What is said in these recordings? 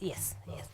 Yes, yes.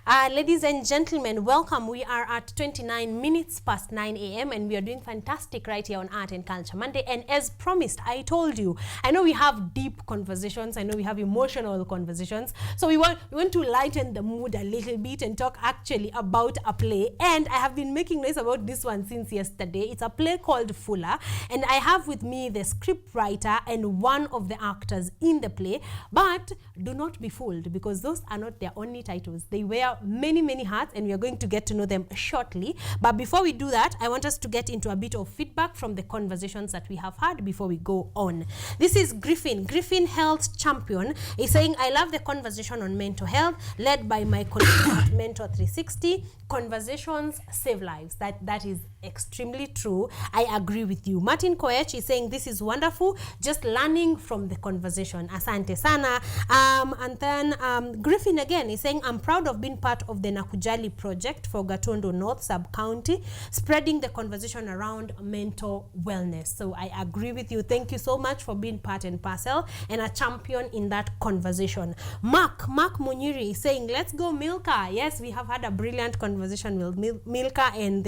Ladies and gentlemen, welcome. We are at 29 minutes past 9 a.m. and we are doing fantastic right here on Art and Culture Monday. And as promised, I told you, I know we have deep conversations. I know we have emotional conversations. So we want to lighten the mood a little bit and talk actually about a play. And I have been making noise about this one since yesterday. It's a play called FULA. And I have with me the script writer and one of the actors in the play. But do not be fooled, because those are not their only titles. They wear many hats, and we are going to get to know them shortly. But before we do that, I want us to get into a bit of feedback from the conversations that we have had before we go on. This is Griffin Health Champion. He's saying, I love the conversation on mental health led by my colleague at Mentor 360. Conversations save lives. That is extremely true. I agree with you. Martin Koech is saying, this is wonderful, just learning from the conversation. Asante sana. And then Griffin again is saying, I'm proud of being part of the Nakujali project for Gatondo North Sub-County, spreading the conversation around mental wellness. So I agree with you. Thank you so much for being part and parcel and a champion in that conversation. Mark Munyiri is saying, let's go Milka. Yes, we have had a brilliant conversation with Milka and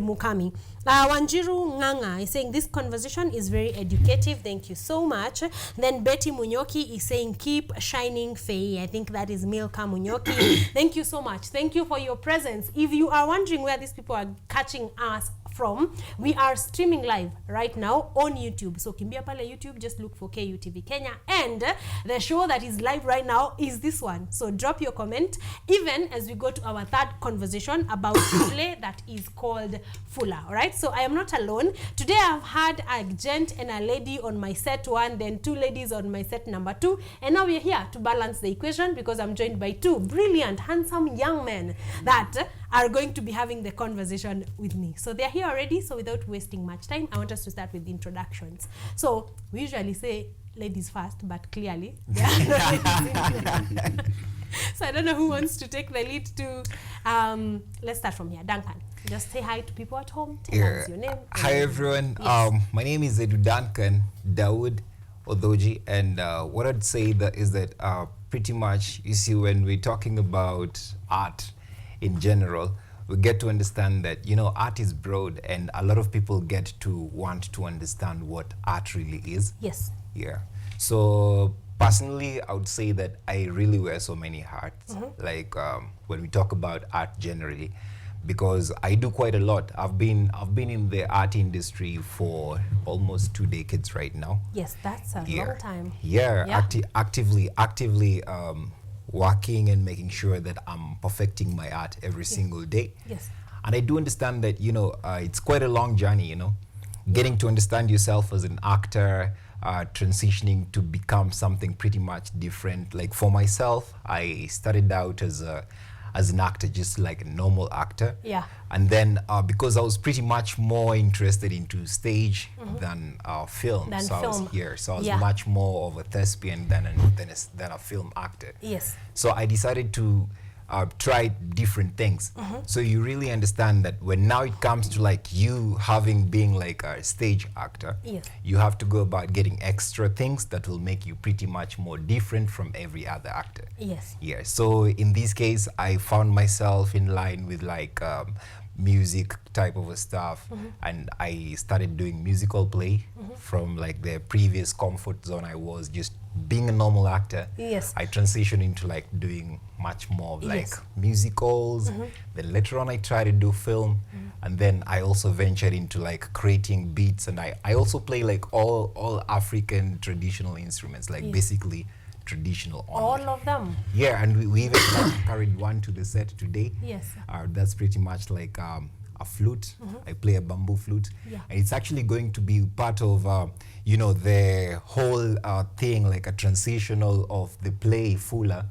Mukami. Wanjiru Nganga is saying, this conversation is very educative. Thank you so much. Then Betty Munyoki is saying, keep shining, Faye. I think that is Milka Munyoki. Thank you so much. Thank you for your presence. If you are wondering where these people are catching us from, we are streaming live right now on YouTube. So kimbia pale YouTube, just look for KUTV Kenya, and the show that is live right now is this one. So drop your comment even as we go to our third conversation about the play that is called FULA. All right, so I am not alone today. I've had a gent and a lady on my set 1, then 2 ladies on my set number 2, and now we're here to balance the equation because I'm joined by 2 brilliant, handsome young men that are going to be having the conversation with me. So they're here already, so without wasting much time, I want us to start with the introductions. So we usually say ladies first, but clearly there are no ladies in here. So I don't know who wants to take the lead to, let's start from here. Duncan, just say hi to people at home, tell us your name. Hi everyone, yes. My name is Duncan Dawood Odoji, and what I'd say is that pretty much, you see, when we're talking about art in general, we get to understand that, you know, art is broad, and a lot of people get to want to understand what art really is. Yes. Yeah. So personally, I would say that I really wear so many hats, like when we talk about art generally, because I do quite a lot. I've been in the art industry for almost 2 decades right now. Yes, that's a long time. Yeah. Actively working and making sure that I'm perfecting my art every single day. Yes. And I do understand that, you know, it's quite a long journey, you know, getting to understand yourself as an actor, transitioning to become something pretty much different. Like for myself, I started out as an actor, just like a normal actor. Yeah. And then because I was pretty much more interested into stage than film. I was much more of a thespian than a film actor. Yes. So I decided to try different things. So you really understand that when now it comes to like you being like a stage actor, yes, you have to go about getting extra things that will make you pretty much more different from every other actor. Yes. Yeah. So in this case, I found myself in line with like music type of a stuff, and I started doing musical play from like the previous comfort zone I was just being a normal actor. Yes. I transitioned into like doing much more of like musicals. Then later on I tried to do film, and then I also ventured into like creating beats, and I also play like all African traditional instruments, like basically traditional only. All of them? Yeah, and we even carried one to the set today. Yes. That's pretty much like a flute. I play a bamboo flute. Yeah. And it's actually going to be part of, you know, the whole thing, like a transitional of the play FULA.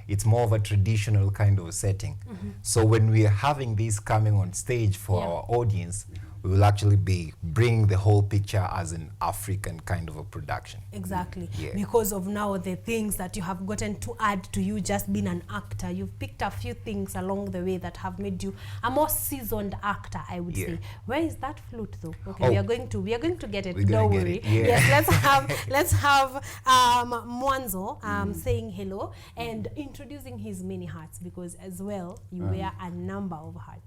It's more of a traditional kind of setting. So when we are having this coming on stage for our audience, we will actually be bringing the whole picture as an African kind of a production. Exactly. Yeah. Because of now the things that you have gotten to add to you just being an actor. You've picked a few things along the way that have made you a more seasoned actor, I would say. Where is that flute though? Okay, we are going to get it. Don't worry. Yes, let's have Mwanzo saying hello and introducing his many hats, because as well you wear a number of hats.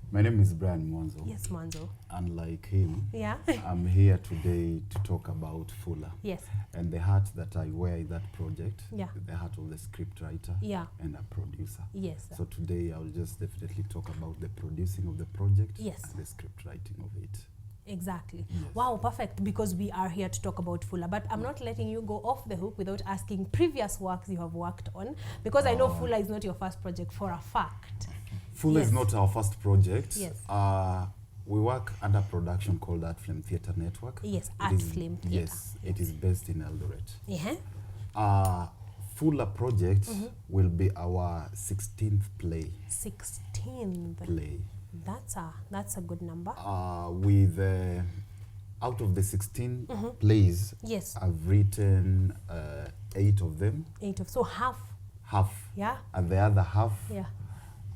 My name is Brian Mwanzo. Yes, Mwanzo. Unlike him, Yeah. I'm here today to talk about FULA. Yes. And the hat that I wear in that project, Yeah. the hat of the script writer and a producer. Yes. So today I'll just definitely talk about the producing of the project Yes. and the script writing of it. Exactly. Yes. Wow, perfect, because we are here to talk about FULA. But I'm not letting you go off the hook without asking previous works you have worked on, because I know FULA is not your first project for a fact. FULA is not our first project. Yes. We work under a production called Artflame Theatre Network. Yes, Artflame Theatre. Yes, it is based in Eldoret. Yeah. FULA project will be our 16th play. 16th Play. That's a good number. With out of the 16 plays, Yes. I've written 8 of them. So half. Half. Yeah. And the other half Yeah.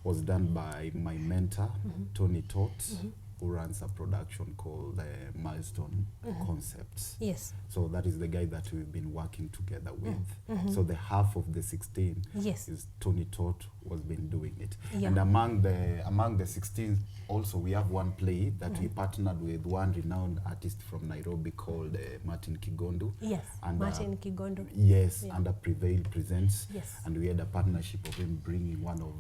was done by my mentor, Tony Todt, who runs a production called Milestone Concepts. Yes. So that is the guy that we've been working together with. So the half of the 16 Yes. is Tony Todt was been doing it. Yeah. And among the 16 also we have one play that we partnered with one renowned artist from Nairobi called Martin Kigondu. Yes. And, Martin Kigondu. Yes, Yeah. under Prevail Presents. Yes. And we had a partnership of him bringing one of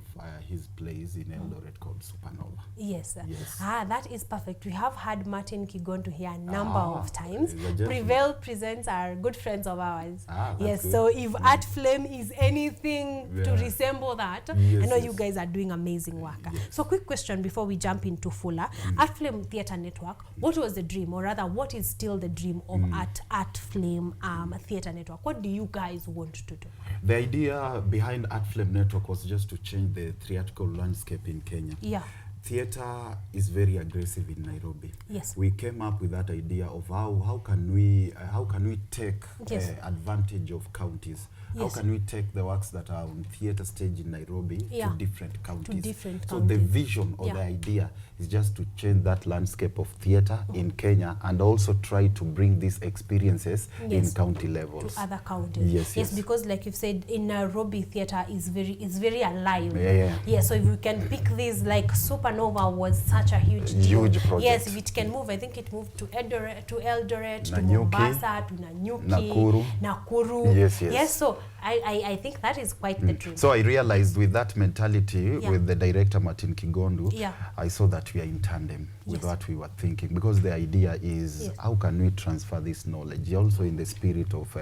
his plays in Eldoret called Supernova. Yes. Yes. That is perfect. We have had Martin Kigondu here a number of times. he's a gentleman. Prevail Presents are good friends of ours. That's Yes. good. So if Artflame is anything to resemble that, Yes, I know yes. you guys are doing amazing work. Yes. So quick question before we jump into FULA. Artflame Theatre Network, what was the dream, or rather what is still the dream of Artflame Theatre Network? What do you guys want to do? The idea behind Artflame Network was just to change the theatrical landscape in Kenya. Yeah. Theatre is very aggressive in Nairobi. Yes. We came up with that idea of how can we take Yes. advantage of counties. How Yes. can we take the works that are on theatre stage in Nairobi Yeah. to different counties? different So the counties. vision or Yeah. the idea is just to change that landscape of theatre in Kenya and also try to bring these experiences Yes. in county levels. To other counties. Yes, yes. Because like you've said, in Nairobi, theatre is very alive. Yeah. So if we can pick these, like Supernova was such a huge deal. Huge project. Yes, if it can move, I think it moved to Eldoret, to Nanyuki, Mombasa, to Nanyuki, Nakuru. Yes. So I think that is quite the dream. So I realized with that mentality, with the director Martin Kigondu, Yeah. I saw that we are in tandem with Yes. what we were thinking, because the idea is how can we transfer this knowledge also in the spirit of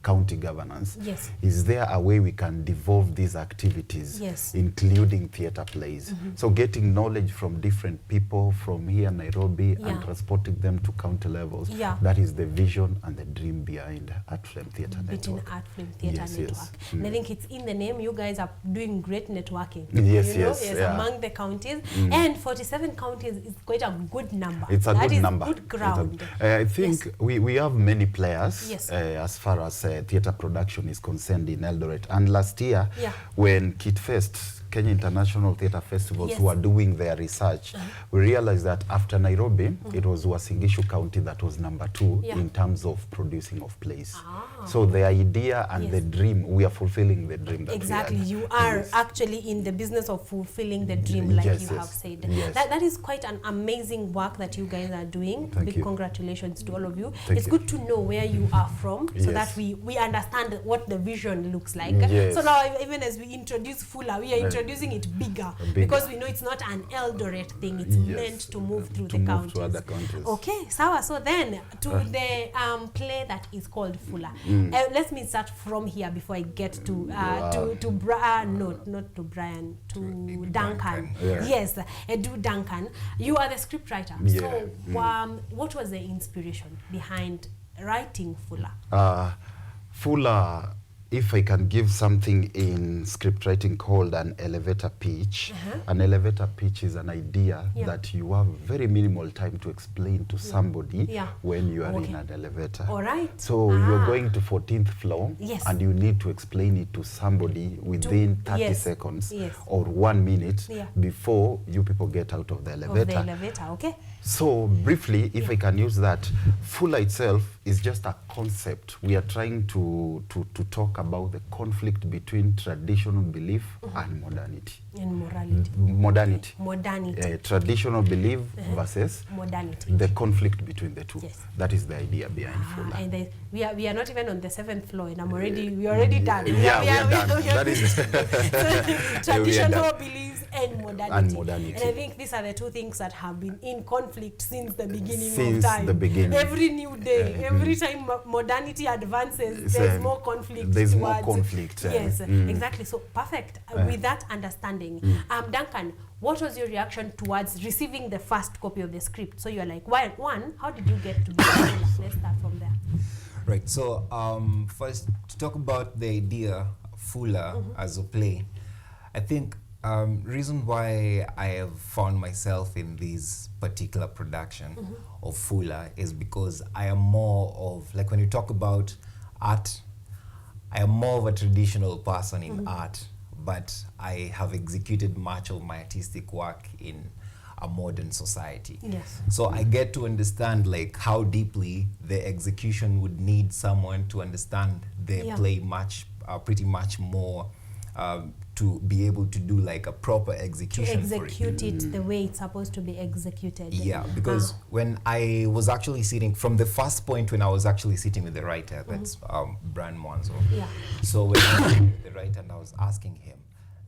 county governance. Yes. Is there a way we can devolve these activities, Yes. including theatre plays? So getting knowledge from different people from here, Nairobi, and transporting them to county levels. Yeah. That is the vision and the dream behind Artflame Theatre Between Network. Artflame Theatre Yes, Network. yes. And I think it's in the name. You guys are doing great networking. Yes, You know? yes, yeah. Among the counties. And 47 counties is quite a good number. It's a That good is number. good ground. I think we have many players Yes. as far as theatre production is concerned in Eldoret. And last year, when KUTV, Kenya International Theatre Festivals, who are doing their research, we realized that after Nairobi, it was Uasin Gishu County that was number 2 in terms of producing of plays. So the idea and the dream, we are fulfilling the dream that Exactly. we had. You are actually in the business of fulfilling the dream, like you have said. Yes. That is quite an amazing work that you guys are doing. Thank Big you. congratulations to all of you. Thank It's you. good to know where you are from, so Yes. that we understand what the vision looks like. Yes. So now, even as we introduce FULA, we are introducing it bigger, because we know it's not an Eldoret thing. It's meant to move through the counties. To other counties. Okay, sawa. So then to the play that is called FULA. Let me start from here before I get to Brian, not to Brian, to Duncan. Yeah. Yes, do Duncan. You are the script writer. Yeah. So what was the inspiration behind writing FULA? FULA if I can give something in script writing called an elevator pitch. An elevator pitch is an idea that you have very minimal time to explain to somebody when you are in an elevator. All right. So you're going to 14th floor and you need to explain it to somebody within 30 seconds or 1 minute before you people get out of the elevator. Okay. So briefly, if I can use that, FULA itself is just a concept. We are trying to talk about the conflict between traditional belief and modernity. And morality. Modernity. Modernity. Traditional belief versus modernity. The conflict between the two. Yes. That is the idea behind FULA. And we are not even on the 7th floor, and we already done. We are done. That is traditional beliefs and modernity. And I think these are the two things that have been in conflict since the beginning of time. Since the beginning. Every new day, every time modernity advances, there's more conflict. There's more conflict. Yes, exactly. So perfect. With that understanding, Duncan, what was your reaction towards receiving the first copy of the script? So you're like, one, how did you get to be Let's start from there. Right. So first, to talk about the idea FULA as a play, I think reason why I have found myself in this particular production of FULA is because I am more of, like when you talk about art, I am more of a traditional person in art, but I have executed much of my artistic work in a modern society. Yes. So I get to understand like how deeply the execution would need someone to understand the play pretty much more to be able to do like a proper execution. To execute it the way it's supposed to be executed. Yeah, because when I was actually sitting, from the first point when I was actually sitting with the writer, that's Brian Mwanzo. Yeah. So when I was sitting with the writer and I was asking him,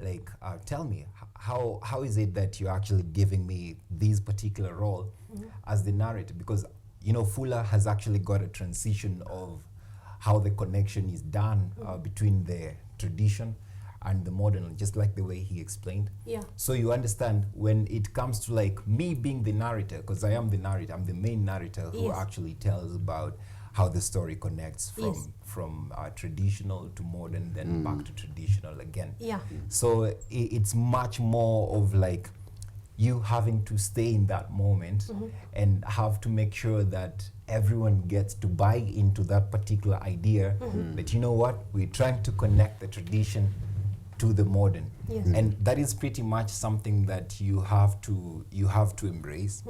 like, tell me, how is it that you're actually giving me this particular role as the narrator? Because, you know, FULA has actually got a transition of how the connection is done between the tradition and the modern, just like the way he explained. Yeah. So you understand when it comes to like me being the narrator, because I am the narrator, I'm the main narrator who actually tells about how the story connects from traditional to modern, then back to traditional again. Yeah. So it's much more of like you having to stay in that moment and have to make sure that everyone gets to buy into that particular idea that, you know what, we're trying to connect the tradition to the modern. Yes. And that is pretty much something that you have to embrace.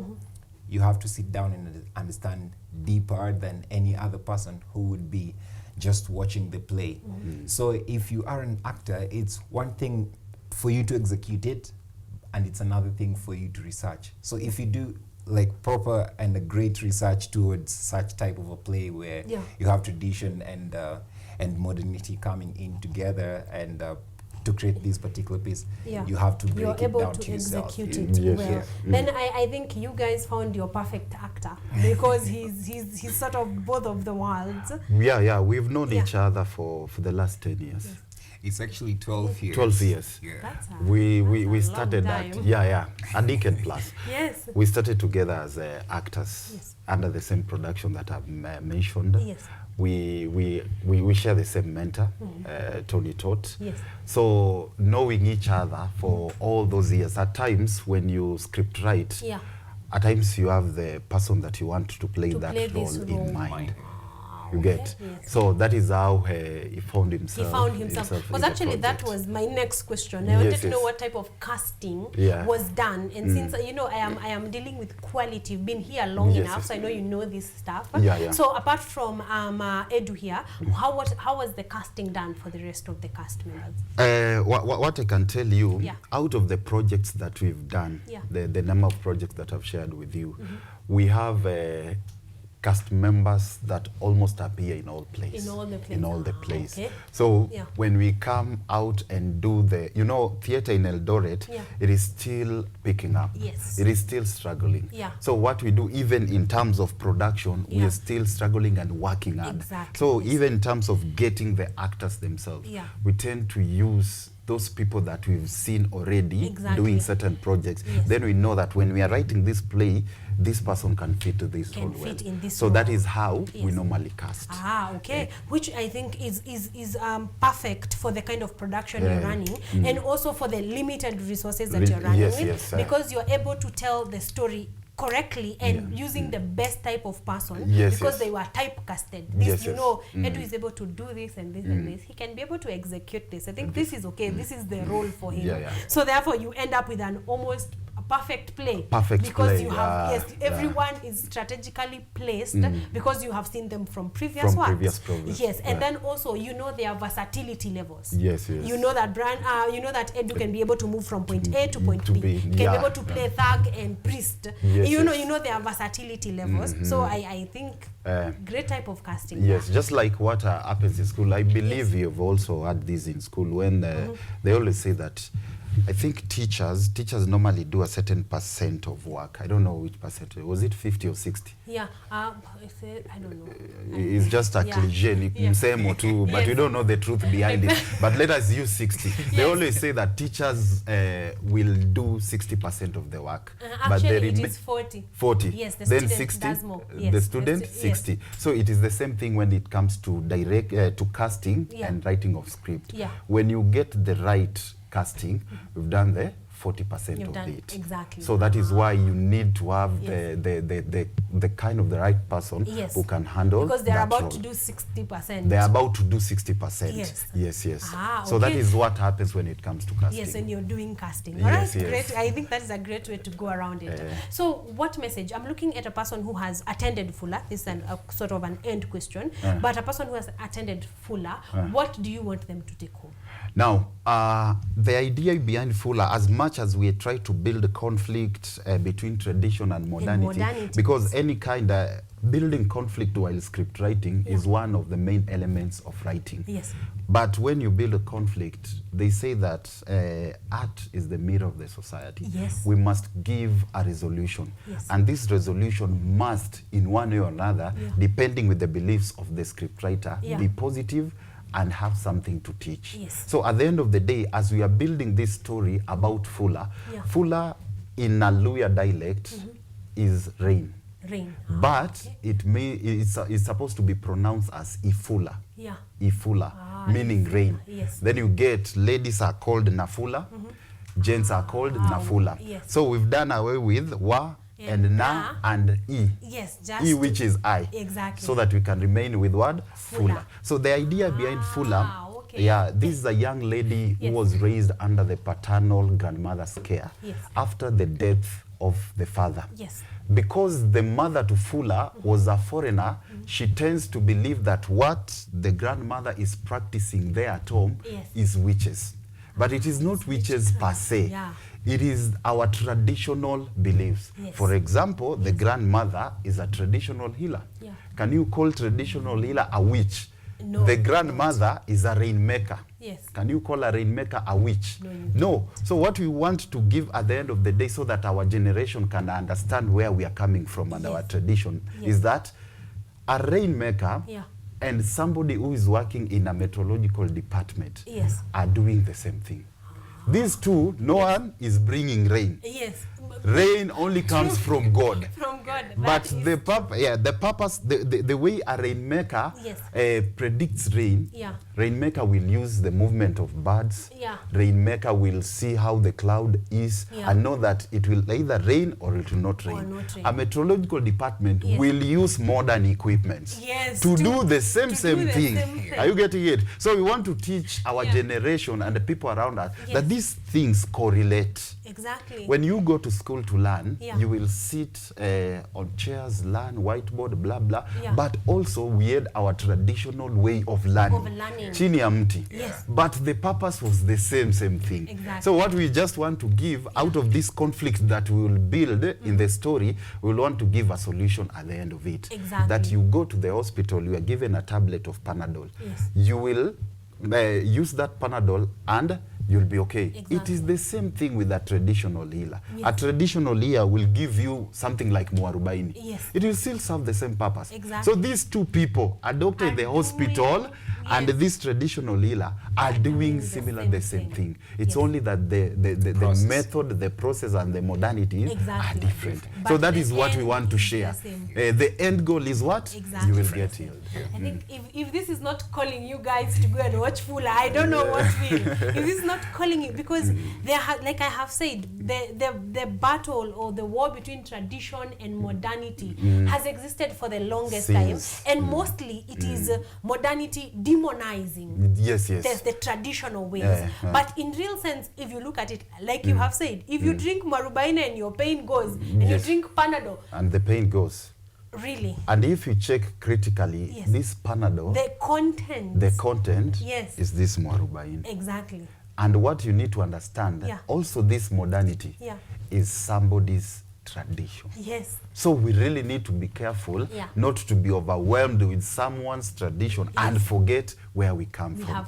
You have to sit down and understand deeper than any other person who would be just watching the play. So if you are an actor, it's one thing for you to execute it, and it's another thing for you to research. So if you do like proper and a great research towards such type of a play where you have tradition and modernity coming in together and to create this particular piece, you have to break it down to yourself. Execute it well. Then I think you guys found your perfect actor because he's sort of both of the worlds. Yeah, we've known each other for the last 10 years. It's actually 12 years. 12 years. Yeah. We started that, a decade plus. Yes. We started together as actors under the same production that I've mentioned. Yes. We share the same mentor, Tony Tot. Yes. So knowing each other for all those years, at times when you script write, at times you have the person that you want to play that role in mind. You get? Yes. So that is how he found himself. He found himself. Because actually that was my next question. I wanted to know what type of casting was done. And since, you know, I am dealing with quality, you've been here long enough, so I know you know this stuff. So apart from Edu here, how was the casting done for the rest of the cast members? What I can tell you, out of the projects that we've done, the number of projects that I've shared with you, we have cast members that almost appear in all plays. In all the plays. Okay. So when we come out and do the, you know, theater in Eldoret, it is still picking up. Yes. It is still struggling. So what we do, even in terms of production, we are still struggling and working hard. Exactly. So even in terms of getting the actors themselves, we tend to use those people that we've seen already Exactly. doing certain projects. Yes. Then we know that when we are writing this play, this person can fit this role well. In this so role. that is how Yes. we normally cast. Okay. Which I think is perfect for the kind of production you're running, and also for the limited resources that you're running with, because you're able to tell the story correctly and using the best type of person, because they were typecasted. This, Edu is able to do this and this and this. He can be able to execute this. I think this is okay. This is the role for him. So therefore, you end up with an almost a perfect play. Because you have everyone is strategically placed because you have seen them from previous works. Yes, and then also their versatility levels. You know that Edu can be able to move from point A to point B. Can be able to play thug and priest. You know their versatility levels. So I think great type of casting. Yes, just like what happens in school. I believe you've also had this in school when they always say that I think teachers normally do a certain percent of work. I don't know which percent. Was it 50 or 60? Yeah, I don't know. It's just a cliche, msemo too, but we don't know the truth behind it. But let us use 60. They always say that teachers will do 60% of the work. Actually, it is 40. 40. Yes, the then student 60. Does more. The student 60. So it is the same thing when it comes to to casting and writing of script. When you get the right casting, we've done the 40% of it. Exactly. So that is why you need to have the kind of the right person who can handle, because they're about role. to do 60%. They're about to do 60%. Yes. So that is what happens when it comes to casting. Yes, when you're doing casting. All right, great. I think that is a great way to go around it. So what message? I'm looking at a person who has attended FULA. This is a sort of an end question. But a person who has attended FULA, what do you want them to take home? Now, the idea behind FULA, as much as we try to build a conflict between tradition and modernity, because any kind of building conflict while script writing is one of the main elements of writing. Yes. But when you build a conflict, they say that art is the mirror of the society. Yes. We must give a resolution. Yes. And this resolution must, in one way or another, depending with the beliefs of the scriptwriter, be positive and have something to teach. Yes. So at the end of the day, as we are building this story about FULA, FULA in a Luya dialect is rain. Rain. But it's supposed to be pronounced as ifula. Ifula, meaning rain. Yes. Then you get ladies are called nafula, gents are called nafula. Yes. So we've done away with wa and na and e. Yes, just e, which is I. Exactly. So that we can remain with what? FULA. So the idea behind FULA, this is a young lady who was raised under the paternal grandmother's care after the death of the father. Yes. Because the mother to FULA was a foreigner, she tends to believe that what the grandmother is practicing there at home is witches. But it is not witches per se. It is our traditional beliefs. For example, the grandmother is a traditional healer. Can you call traditional healer a witch? No. The grandmother is a rainmaker. Yes. Can you call a rainmaker a witch? No. So what we want to give at the end of the day, so that our generation can understand where we are coming from and our tradition, is that a rainmaker and somebody who is working in a meteorological department are doing the same thing. These two, no one is bringing rain. Yes. Rain only comes from God. From God. But the purpose, the way a rainmaker predicts rain, rainmaker will use the movement of birds. Rainmaker will see how the cloud is and know that it will either rain or it will not rain. A meteorological department will use modern equipment to do the same thing. Are you getting it? So we want to teach our generation and the people around us that these things correlate. Exactly. When you go to school to learn, you will sit on chairs, learn, whiteboard, blah, blah. But also we had our traditional way of learning. Chini ya mti. But the purpose was the same thing. Exactly. So what we just want to give out of this conflict that we will build in the story, we will want to give a solution at the end of it. That you go to the hospital, you are given a tablet of Panadol. You will use that Panadol and you'll be okay. Exactly. It is the same thing with a traditional healer. Yes. A traditional healer will give you something like muarubaini. Yes. It will still serve the same purpose. Exactly. So these two people, a doctor in the hospital and this traditional healer, are doing similar the same thing. It's only that the method, the process, and the modalities are different. But so that is what we want to share. The end goal is what? Exactly. You will get healed. I think if this is not calling you guys to go and watch FULA, I don't know what will. If this is not calling you, because there, like I have said, the battle or the war between tradition and modernity has existed for the longest time, and mostly it is modernity demonizing the traditional ways. But in real sense, if you look at it, like you have said, if you drink marubaina and your pain goes, and you drink Panadol, and the pain goes. Really. And if you check critically, this Panadol, the content is this muarubaini. Exactly. And what you need to understand, also this modernity is somebody's tradition. Yes. So we really need to be careful not to be overwhelmed with someone's tradition and forget where we come from.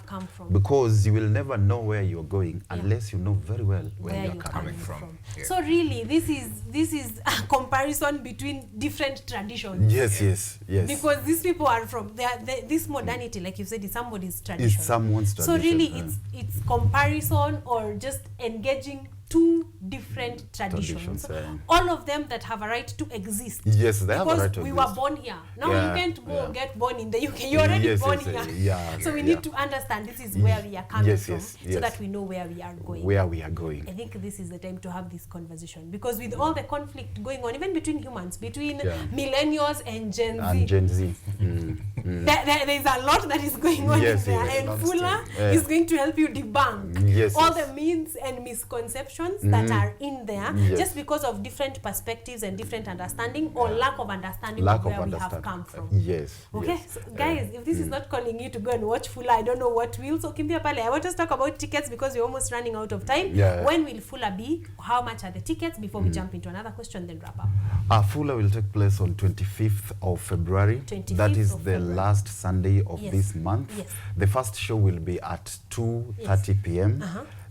Because you will never know where you're going unless you know very well where you're coming from. Yeah. So really, this is a comparison between different traditions. Yes. Because these people are from this modernity, like you said, is somebody's tradition. It's someone's tradition. So really, it's comparison or just engaging two different traditions. All of them that have a right to exist. Yes, they have a right to exist. Because we were born here. Now you can't go get born in the UK. You're already born here. So we need to understand this is where we are coming from, so that we know where we are going. I think this is the time to have this conversation, because with all the conflict going on, even between humans, between millennials and Gen Z, there is a lot that is going on in there, and FULA is going to help you debunk all the myths and misconceptions that are in there, just because of different perspectives and different understanding or lack of understanding of where we have come from. Okay, so guys, if this is not calling you to go and watch FULA, I don't know what will. So kimbia pale, I want us to talk about tickets because we're almost running out of time. When will FULA be? How much are the tickets? Before we jump into another question, then wrap up. FULA will take place on 25th of February. That is the last Sunday of this month. The first show will be at 2:30 p.m.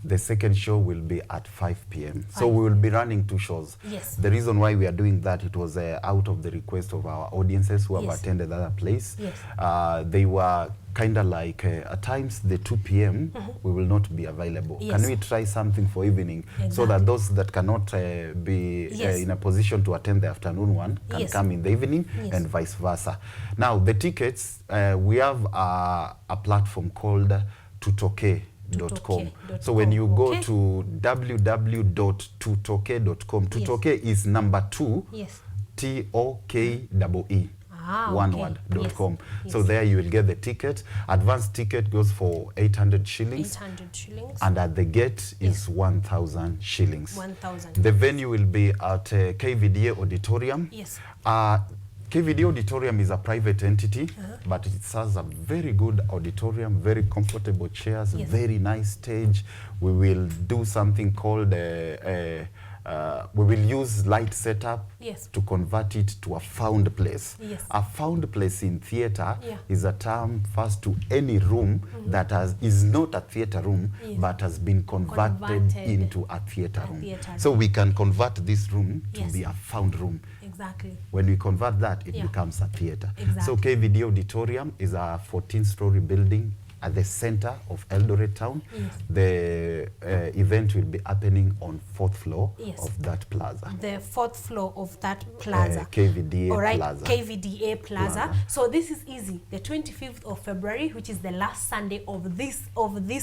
The second show will be at 5 p.m. So we will be running two shows. The reason why we are doing that, it was out of the request of our audiences who have attended the other place. They were kind of like, at times the 2 p.m. we will not be available. Can we try something for evening so that those that cannot be in a position to attend the afternoon one can come in the evening and vice versa. Now the tickets, we have a platform called tutoke.com. So when you go to www.tutoke.com, Tutoke is number 2, TOKEE. One word.com. So there you will get the ticket. Advanced ticket goes for 800 shillings. And at the gate is 1,000 shillings. The venue will be at KVDA Auditorium. KVD Auditorium is a private entity, but it has a very good auditorium, very comfortable chairs, very nice stage. We will do something called we will use light setup to convert it to a found place. A found place in theater is a term first to any room that is not a theater room but has been converted into a theater room. So we can convert this room to be a found room. When we convert that, it becomes a theater. So KVD Auditorium is a 14-story building at the center of Eldoret town. The event will be happening on 4th floor of that plaza. The 4th floor of that plaza. KVDA Plaza. KVDA Plaza. So this is easy. The 25th of February, which is the last Sunday of this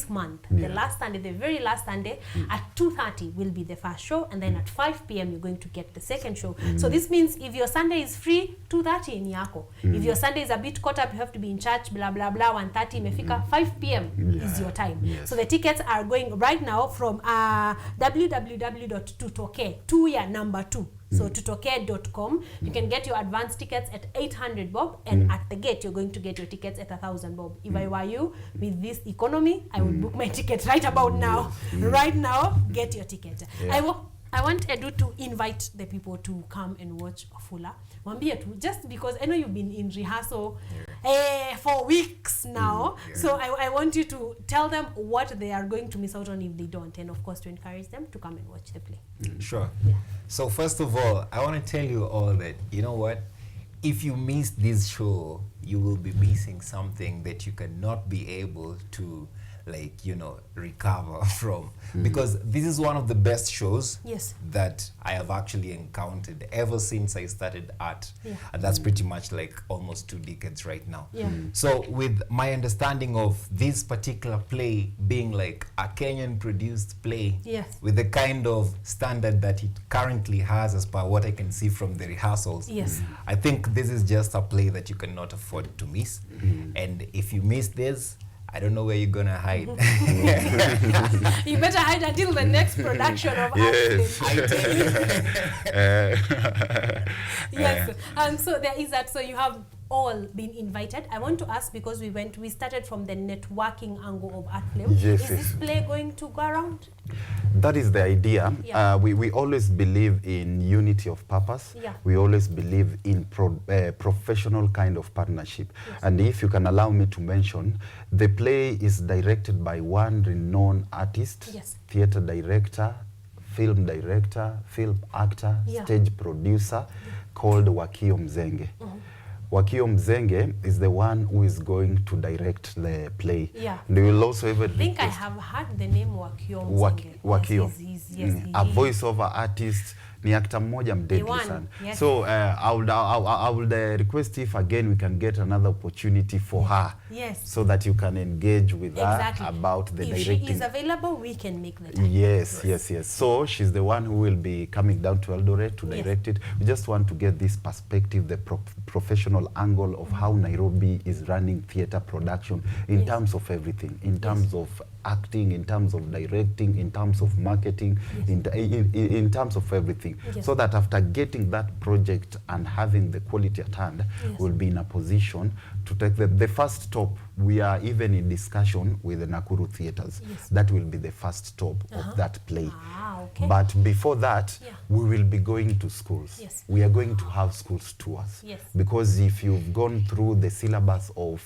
month. The last Sunday, the very last Sunday, at 2:30 will be the first show, and then at 5 p.m. you're going to get the second show. So this means if your Sunday is free, 2:30 in yako. If your Sunday is a bit caught up, you have to be in church, blah blah blah, 1:30 imefika, 5 p.m. is your time. So the tickets are going right now from www.tutoke, 2. So tutoke.com. You can get your advance tickets at 800 bob, and at the gate you're going to get your tickets at 1,000 bob. If I were you, with this economy, I would book my ticket right about now. Right now, get your ticket. I want Edu to invite the people to come and watch FULA. Wambie tu, just because I know you've been in rehearsal for weeks now. So I want you to tell them what they are going to miss out on if they don't, and of course to encourage them to come and watch the play. Sure. So first of all, I want to tell you all that, you know what? If you miss this show, you will be missing something that you cannot be able to, like, you know, recover from. Because this is one of the best shows that I have actually encountered ever since I started art. And that's pretty much like almost 2 decades right now. So with my understanding of this particular play being like a Kenyan produced play with the kind of standard that it currently has as per what I can see from the rehearsals, I think this is just a play that you cannot afford to miss. And if you miss this, I don't know where you're gonna hide. You better hide until the next production of Artflame. So there is that. So you have all been invited. I want to ask, because we started from the networking angle of Artflame. Is this play going to go around? That is the idea. We always believe in unity of purpose. We always believe in professional kind of partnership. And if you can allow me to mention, the play is directed by one renowned artist, theater director, film actor, stage producer, called Wakio Mzenge. Wakio Mzenge is the one who is going to direct the play. And we will also have I think I have heard the name Wakio Mzenge. Wakio. A voiceover artist, ni actor mmoja mdeadly sana. So I would request if again we can get another opportunity for her, so that you can engage with her about the directing. If she is available, we can make the time. Yes. So she's the one who will be coming down to Eldoret to direct it. We just want to get this perspective, the professional angle of how Nairobi is running theater production in terms of everything, in terms of acting, in terms of directing, in terms of marketing, in terms of everything. So that after getting that project and having the quality at hand, we'll be in a position to take the first stop. We are even in discussion with the Nakuru theaters. That will be the first stop of that play. But before that, we will be going to schools. We are going to have schools tours. Because if you've gone through the syllabus of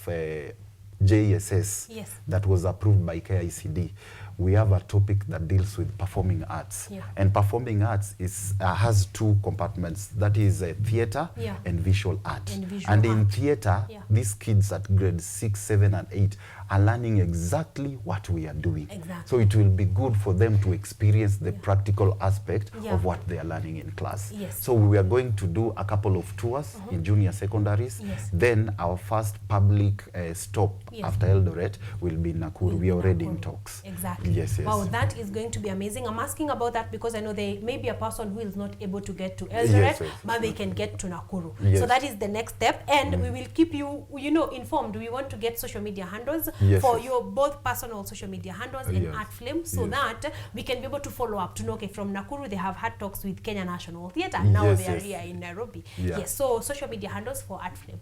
JSS that was approved by KICD, we have a topic that deals with performing arts. And performing arts has 2 compartments. That is theater and visual art. And in theater, these kids at grade 6, 7, and 8 are learning exactly what we are doing. So it will be good for them to experience the practical aspect of what they are learning in class. So we are going to do a couple of tours in junior secondaries. Then our first public stop after Eldoret will be Nakuru. We are already in talks. Yes. Wow, that is going to be amazing. I'm asking about that because I know there may be a person who is not able to get to Eldoret, but they can get to Nakuru. So that is the next step, and we will keep you, informed. We want to get social media handles for your both personal social media handles and Artflame, so that we can be able to follow up to know, okay, from Nakuru they have had talks with Kenya National Theatre. Now they are here in Nairobi. So social media handles for Artflame.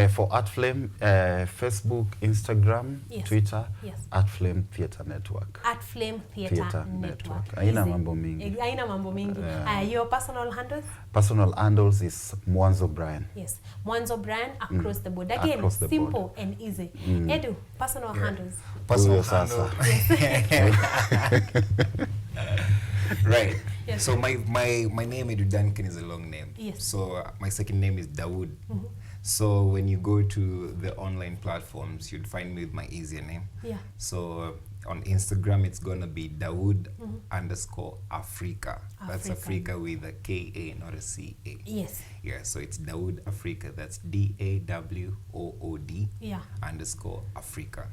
For Artflame, Facebook, Instagram, Twitter, Artflame Theatre Network. Artflame Theatre Network. Aina mambo mingi. Aina mambo mingi. Your personal handles? Personal handles is Mwanzo Brian. Mwanzo Brian across the board. Again, simple and easy. Edu, personal handles. Personal handles. Right. So my name Edu Duncan is a long name. So my second name is Dawood. So when you go to the online platforms, you'd find me with my easier name. So on Instagram, it's gonna be Dawood _Africa. That's Africa with a K-A, not a C-A. So it's Dawood Africa. That's DAWOOD _Africa.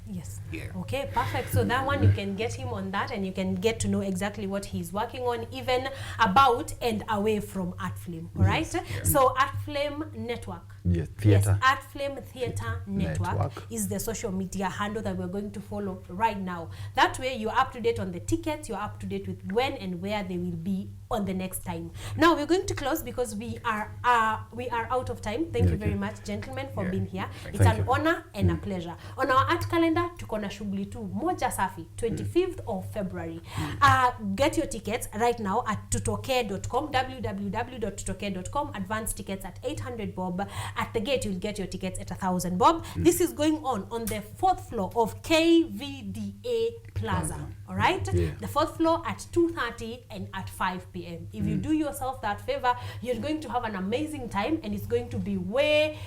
Okay, perfect. So that one, you can get him on that, and you can get to know exactly what he's working on, even about and away from Artflame. All right. So Artflame Network. Artflame Theatre Network is the social media handle that we're going to follow right now. That way you're up to date on the tickets, you're up to date with when and where they will be on the next time. Now we're going to close because we are out of time. Thank you very much, gentlemen, for being here. It's an honor and a pleasure. On our art calendar, tuko na shughuli tu moja safi, 25th of February. Get your tickets right now at tutoke.com, www.tutoke.com. Advance tickets at 800 bob. At the gate, you'll get your tickets at 1,000 bob. This is going on the 4th floor of KVDA Plaza. All right, the 4th floor at 2:30 and at 5 p.m. If you do yourself that favor, you're going to have an amazing time, and it's going to be way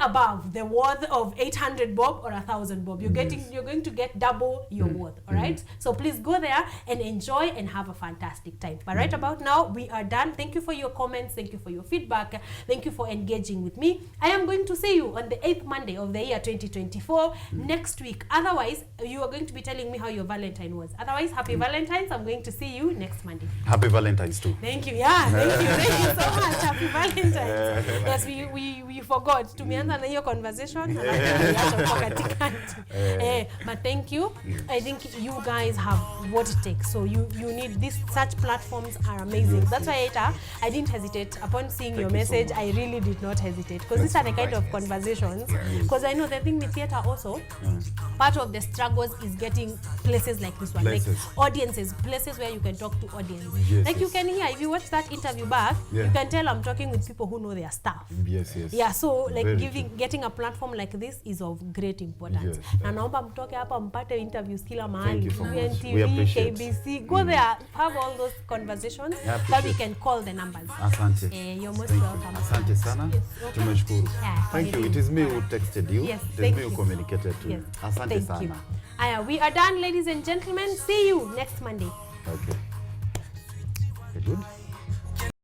above the worth of 800 bob or 1,000 bob. You're going to get double your worth. All right, so please go there and enjoy and have a fantastic time. But right about now, we are done. Thank you for your comments. Thank you for your feedback. Thank you for engaging with me. I am going to see you on the 8th Monday of the year 2024 next week. Otherwise, you are going to be telling me how your Valentine was. Otherwise, happy Valentine's. I'm going to see you next Monday. Happy Valentine's too. Thank you. Yeah, thank you so much. Happy Valentine's. Yes, we forgot. Tumeanza na hiyo conversation. But thank you. I think you guys have what it takes. So you need this. Such platforms are amazing. That's why I didn't hesitate upon seeing your message. I really did not hesitate, because these are the kind of conversations. Because I know the thing with theater also, part of the struggles is getting places like this one, like audiences, places where you can talk to audience. Like you can hear, if you watch that interview back, you can tell I'm talking with people who know their stuff. Yeah, so like getting a platform like this is of great importance. Na naomba mtoke hapa mpate interviews kila mahali, UNTV, KBC, go there, have all those conversations, that we can call the numbers. Asante. You're most welcome. Asante sana. Tumeshukuru. Thank you. It is me who texted you. Yes, it is me who communicated to you. Asante sana. We are done, ladies and gentlemen. See you next Monday. Okay. Good.